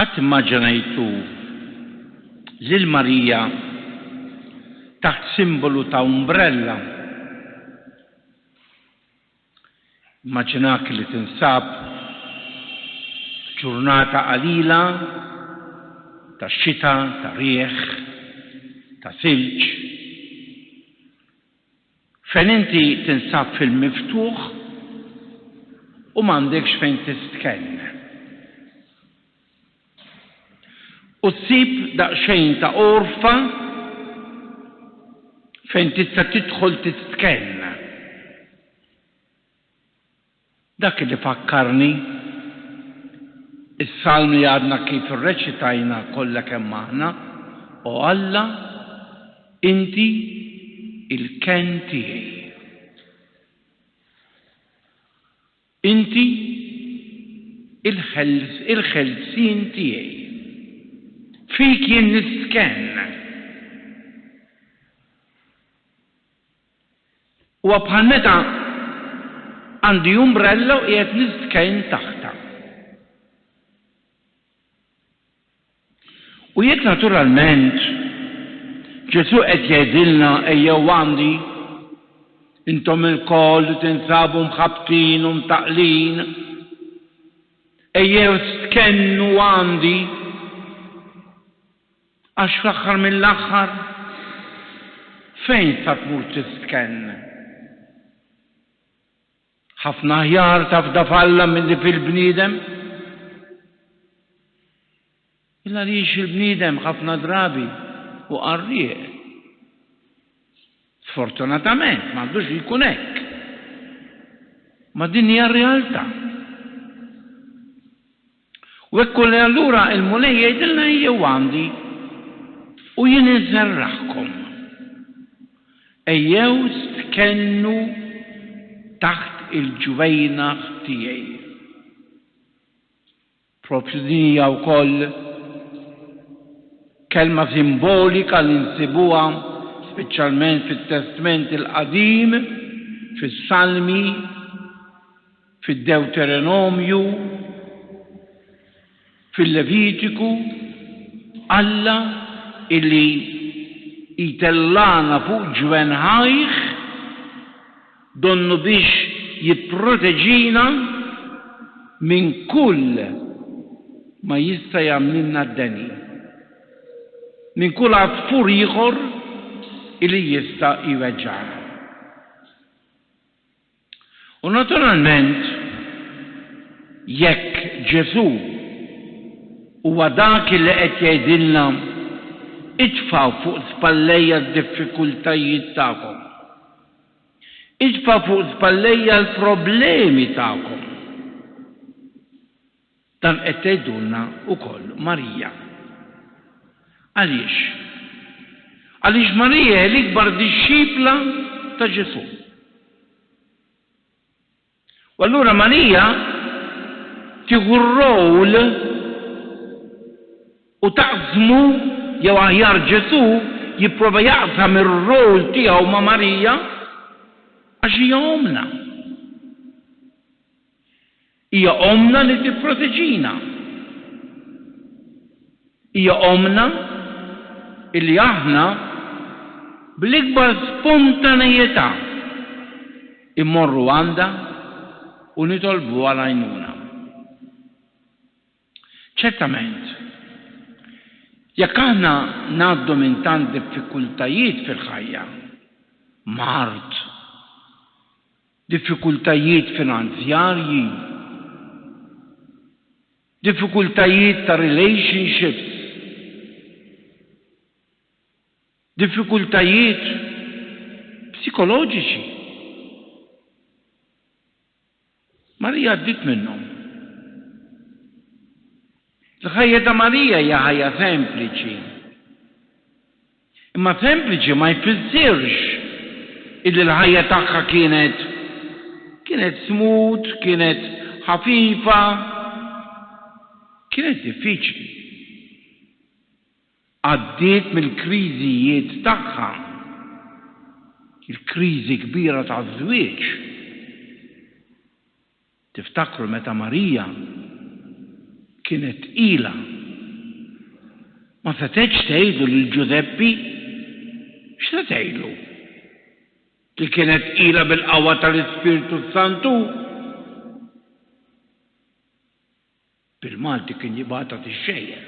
Qatt immaġinajtu lil Marija taħt simbolu ta' umbrella. Immaġinak li tinsab ġurnata qalila ta' xita, ta' rieħ, ta' silġ, fejn inti tinsab fil-miftuħ u m'għandekx fejn tistkenn. U tsib daqsxejn ta' orfa fejn tista' tidħol tistkenn. Dak li fakkarni is-salm li għadna kif irreċitajna kollha kemm aħna, u Alla inti il-kenn tiegħi. Inti il-ħelsien tiegħi. Fik jien niskenn. U bħal meta għandi umbrella u qiegħed niskenn taħta. U jekk naturalment Ġesu qed jgħidilna ejjew għandi intom il-koll tinsabu mħabtin u mtaqlin, ejjew skennu għandi, għax fl-aħħar mill-aħħar fejn sa tmur tiskenn? Ħafna aħjar tafda falla milli fil-bniedem? Illa għaliex il-bniedem ħafna drabi u qarrieq. Sfortunatament m'għandux jkun hekk. Ma din hija r-realtà. U hekk allura il-Mulej jgħidilna ejjew għandi u jien inserraħkom. Ejjew stkennu taħt il-ġuvejnaħ tiegħi. Propju din hija wkoll kelma simbolika li nsibuha speċjalment fit-Testament il-Qadim, fis-Salmi, fid-Deuteronomju, fil-Levitiku, Alla illi jitellana fuq ġwenħajh donnu biex jipproteġina minn kull ma jista' jagħmilna d-deni. Minn kull għasfur ieħor illi jista' jweġġagħna. U naturalment jekk Ġesu huwa dak li qed jgħidilna idfgħu fuq spallejja d-diffikultajiet tagħkom. Idfgħu fuq spallejja l-problemi tagħkom. Dan qed tgħidulna wkoll Marija. Għaliex? Għaliex Marija l-ikbar disċipla ta' Ġesu. U allura Marija tieħu r-rowl u taqsmu jew aħjar Ġesu jipprova jaqsam ir-rowl tiegħu ma' Marija għax hija omna. Hija omna li tipproteġina. Hija omna illi aħna bl-ikbar spontaneità immorru għandha u nitolbu għal għajnuna. Ċertament, jekk aħna ngħaddu minn tant diffikultajiet fil-ħajja, mart, diffikultajiet finanzjarji, diffikultajiet ta' relationships, diffikultajiet psikoloġiċi. Marija għaddit minnhom. L-ħajja ta' Marija hija ħajja sempliċi. Imma sempliċi ma jfissirx illi l-ħajja tagħha kienet smut, kienet ħafifa, kienet diffiċli. Għaddiet mill-kriżijiet tagħha, il-kriżi kbira taż-żwieġ. Tiftakru meta Marija kienet ila Ma setgħu tgħidu lil Giuseppi x'se tgħidlu? Li kienet qiegħda bil-qawwa tal-Ispiritu Santu? Bil-Malti kien jibgħatha tixxejjer.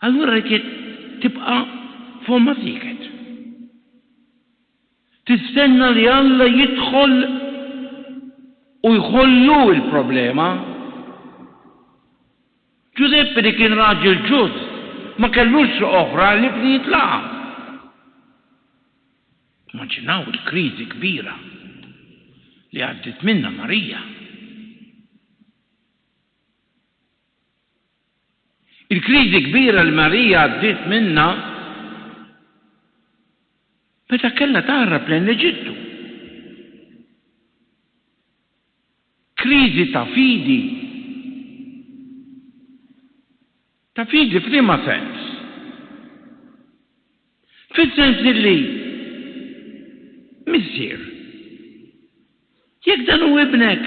Allura tibqa' f'homma siket. Tistenna li Alla jidħol u jħollu l-problema. Giuseppi li kien raġel ġust ma kellux oħra li jitlaqa. Immaġinaw il-kriżi kbira li għaddit minna Marija. Il-kriżi kbira li Marija għaddit minna meta kellha taħrab lejn l-Eġittu. Kriżi ta' fidi. Ta' fidi f'liema sens. Fis-sens li missier. Jekk dan hu ibnek,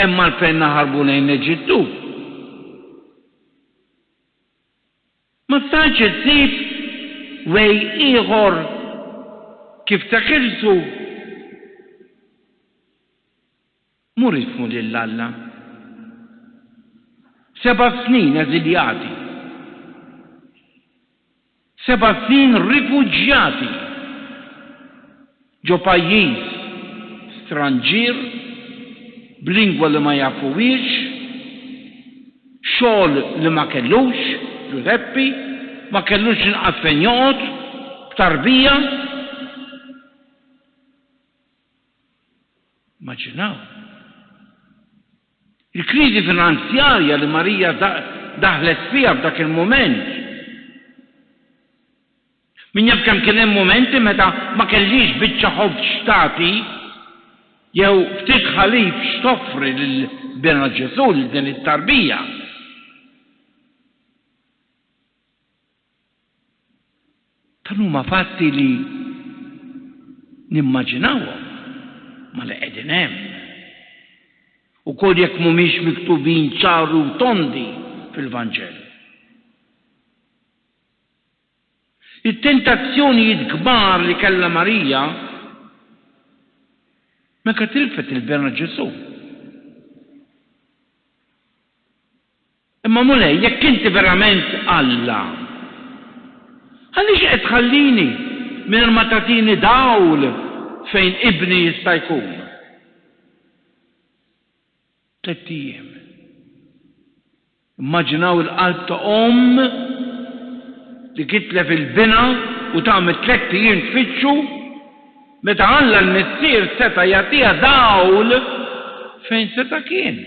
hemm għalfejn naħarbu lejn l-Eġittu. Ma stax issib wej ieħor kif taħilsu mur ismu lill-Alla. 7 snin eżiljati. 7 snin rifuġjati ġo pajjiż stranġir b'lingwa li ma jafuwiex, xogħol li ma kellux, Giuseppi, ma kellux inqas fejn joqgħod, b'tarbija. Immaġinaw. Il-kriżi finanzjarja li Marija daħlet fiha f'dak il-mument. Min jaf kemm kien hemm momenti meta ma kellix biċċa ħobb xtati jew ftit ħalib x'toffri lil-Bena Ġesu lil din it-tarbija. Dan huma fatti li nimmaġinawhom ma li qegħdin hemm. Ukoll jekk mhumiex miktubin ċari u tondi fil-Vanġell. Il-tentazzjonijiet kbar li kellha Marija meta tilfet il-Bena Ġesu. Imma mulej, jekk inti verament Alla, għaliex qed tħallini mingħajr ma tagħtini dawl fejn ibni jista' jkun? 3 ijiem. Immaġinaw il-qalb ta' li kitlef il-bina u tagħmel 3 ijiem tfittxu meta Alla l-missier seta' jagħtiha dawl fejn seta' kien.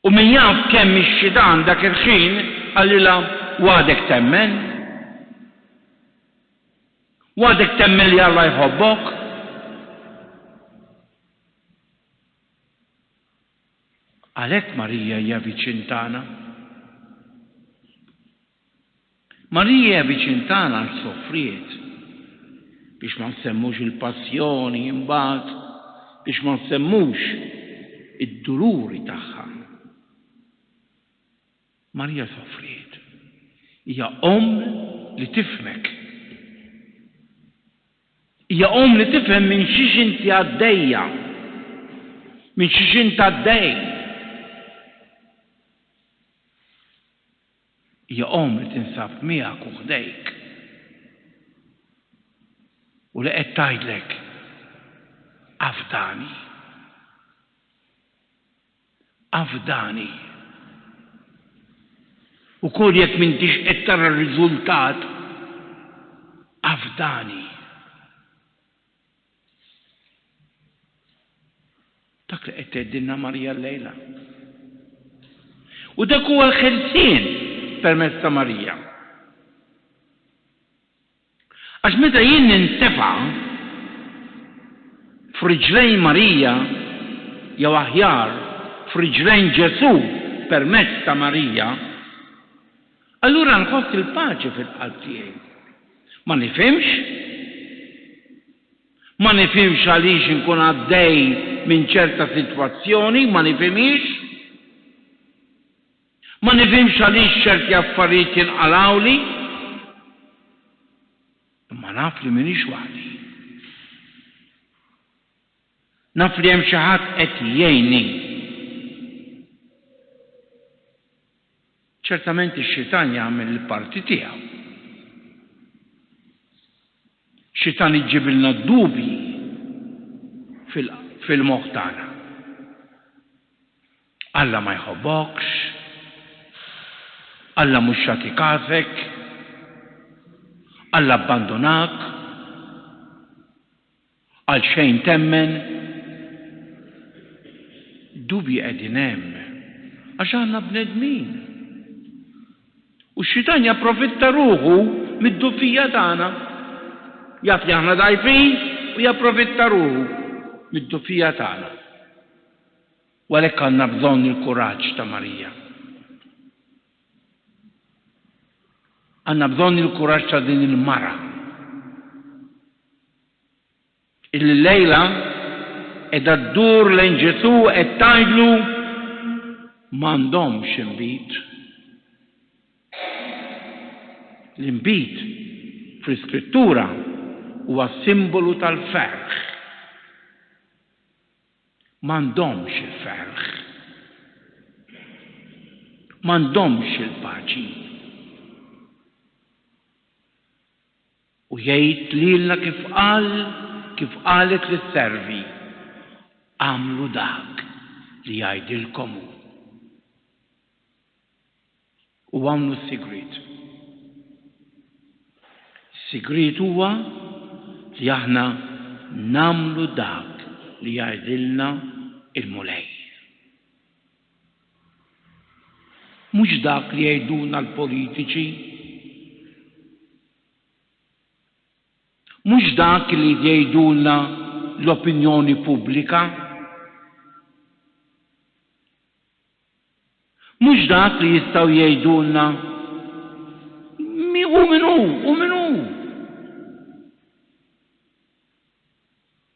U min jaf kemm ix-xitan dak il-ħin għallilha għadek temmen? Għadek temmen li Alla jħobbok? Għalhekk Marija hija viċin tagħna. Marija hija viċin tagħna għal soffriet biex ma nsemmux il-passjoni imbagħad, biex ma nsemmux id-dururi tagħha. Marija soffriet. Hija li tifhmek. Hija li tifhem minn xiex inti għaddejja, minn xiex inti għaddej. Hija li tinsab miegħek u ħdejk. U li qed tgħidlek afdani. Afdani. Ukoll jekk m'intix qed tara r-riżultat, afdani. Dak li qed tgħidilna Marija llejla. U dak huwa l-ħelsien permezz ta' Marija. Għax meta jien nintefa' f'riġlejn Marija jew aħjar f'riġlejn Ġesu permezz ta' Marija, allura nħoss il-paċi fil-qalb tiegħi. Ma nifhimx għaliex inkun għaddej minn ċerta sitwazzjoni, ma nifhimx, Ma nifhimx għaliex ċerti affarijiet jinqalawli, imma naf li m'iniex waħdi. Naf li hemm xi ħadd qed jgħinni. ċertament ix-xitan jagħmel il-parti tiegħu. Xitan iġġibilna d-dubji fil-moħħ tagħna. Alla ma jħobbokx, Alla mhux jagħti każek, Alla abbandonak, għal xejn temmen. Dubji qegħdin hemm għax għandna bnedmin. U x-xitan japprofitta ruħu mid-dufija tagħna. Jaf li aħna dajfin u japprofitta ruħu mid-dufija tagħna. U għalhekk għandna bżonn il-kuraġġ ta' Marija. Għandna bżonn il-kuraġġ ta' din il-mara. Il-lejla qiegħda ddur lejn Ġesu qed tgħidlu m'għandhomx inbit. L-inbit fl-Iskrittura huwa simbolu tal-ferħ. M'għandhomx il-ferħ. M'għandhomx il-paċi. U jgħid lilna kif qalet lis-servi, għamlu dak li jgħidilkom hu. U għamlu s-sigrit. Sigrit huwa li aħna namlu dak li jgħidilna il-mulej. Mhux dak li jgħidulna l-politiċi, mhux dak li jgħidulna l-opinjoni pubblika, mhux dak li jistgħu jgħidulna u minnu.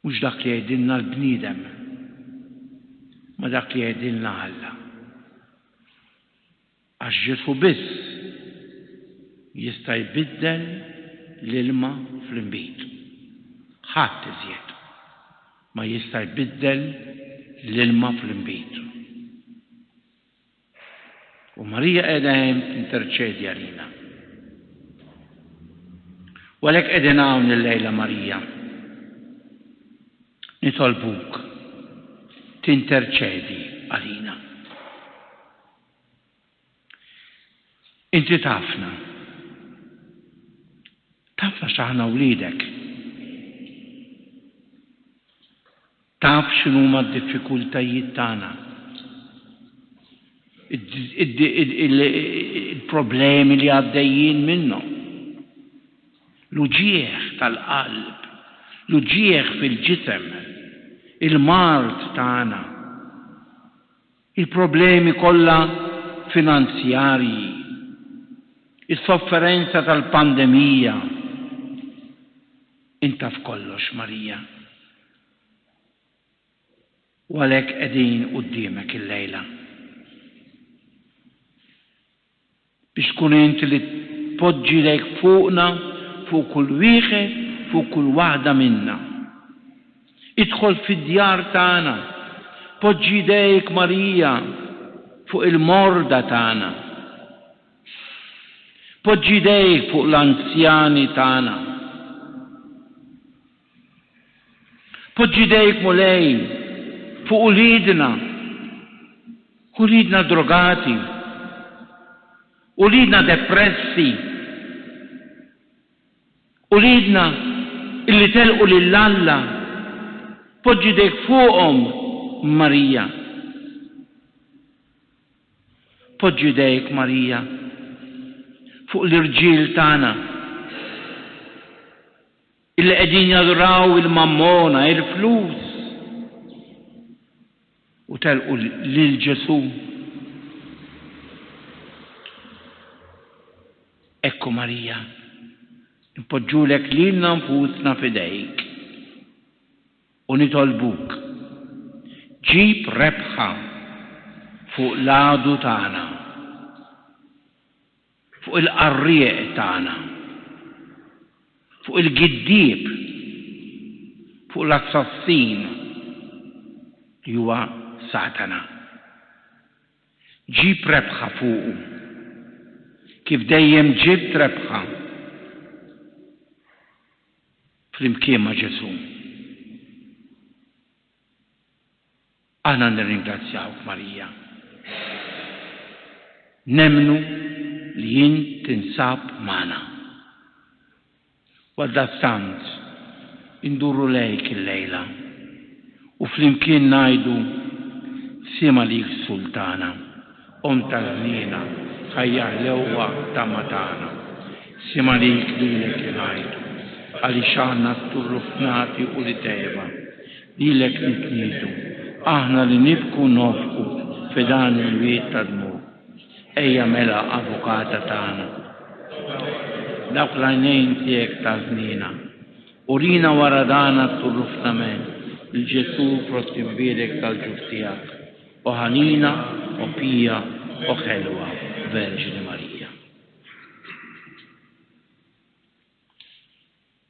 Mhux dak li jgħidilna l-bniedem, ma dak li jgħidilna Alla. Għax Ġesu biss jista' jbiddel l-ilma fl-inbit. Ħadd iżjed ma jista' jbiddel l-ilma fl-inbit. U Marija qiegħda hemm tinterċedi għalina. U għalhekk qegħdin hawn illejla Marija. Nitolbuk tinterċedi għalina. Inti tafna x'aħna wliedek. Taf x'inhuma d-diffikultajiet tagħna. Il-problemi li għaddejjin minnhom. L-uġieħ tal-qalb, l-uġieħ fil-ġisem, il-mart tagħna, il-problemi kollha finanzjarji, is-sofferenza tal-pandemija. Inta f'kollox, Marija. U għalhekk qegħdin quddiemek illejla. Biex tkun inti li tpoġġi lejk fuqna, fuq kull wieħed, fuq kull waħda minna. Idħol fid-djar tagħna, poġġi jdejk Marija fuq il-morda tagħna. Poġġi jdejk fuq l-anzjani tagħna. Poġġi jdejk mulej fuq ulidna drogati, ulidna depressi, ulidna illi telqu lill-Alla. Poġġi jdejk fuqhom, Marija. Poġġi jdejk Marija fuq l-irġiel tagħna illi qegħdin jadoraw il-mammona, il-flus, u telqu lil Ġesu. Ekku Marija, npoġġulek lilna nfusna f'idejk u nitolbuk ġib rebħa fuq l-għadu tagħna fuq il-qarrieq tagħna, fuq il-giddieb, fuq l-assassin li huwa Satana. Ġib rebħa fuqu, kif dejjem ġibt rebħa flimkien ma' Ġesu. Aħna nirringrazzjawk Marija. Nemnu li jien tinsab magħna. Għaldaqstant induru lejk il-lejla u flimkien ngħidu sima lik sultana, tal-żniena, ħajja l-ewwa ta' matana. Sima lik lilek ngħidu, għaliex aħna turrufnati u li tejba, lilek nitniedu, aħna li nibku nofku f'dan il-wiet ta' dmur. Ejja mela avukata tagħna. Dawk l-għajnejn tiegħek ta' żniena, urina wara dana turrufnament, il-Ġesu prostibbirek tal-ġuf tiegħek, u ħanina, u pija, u ħelwa, Verġini Marija.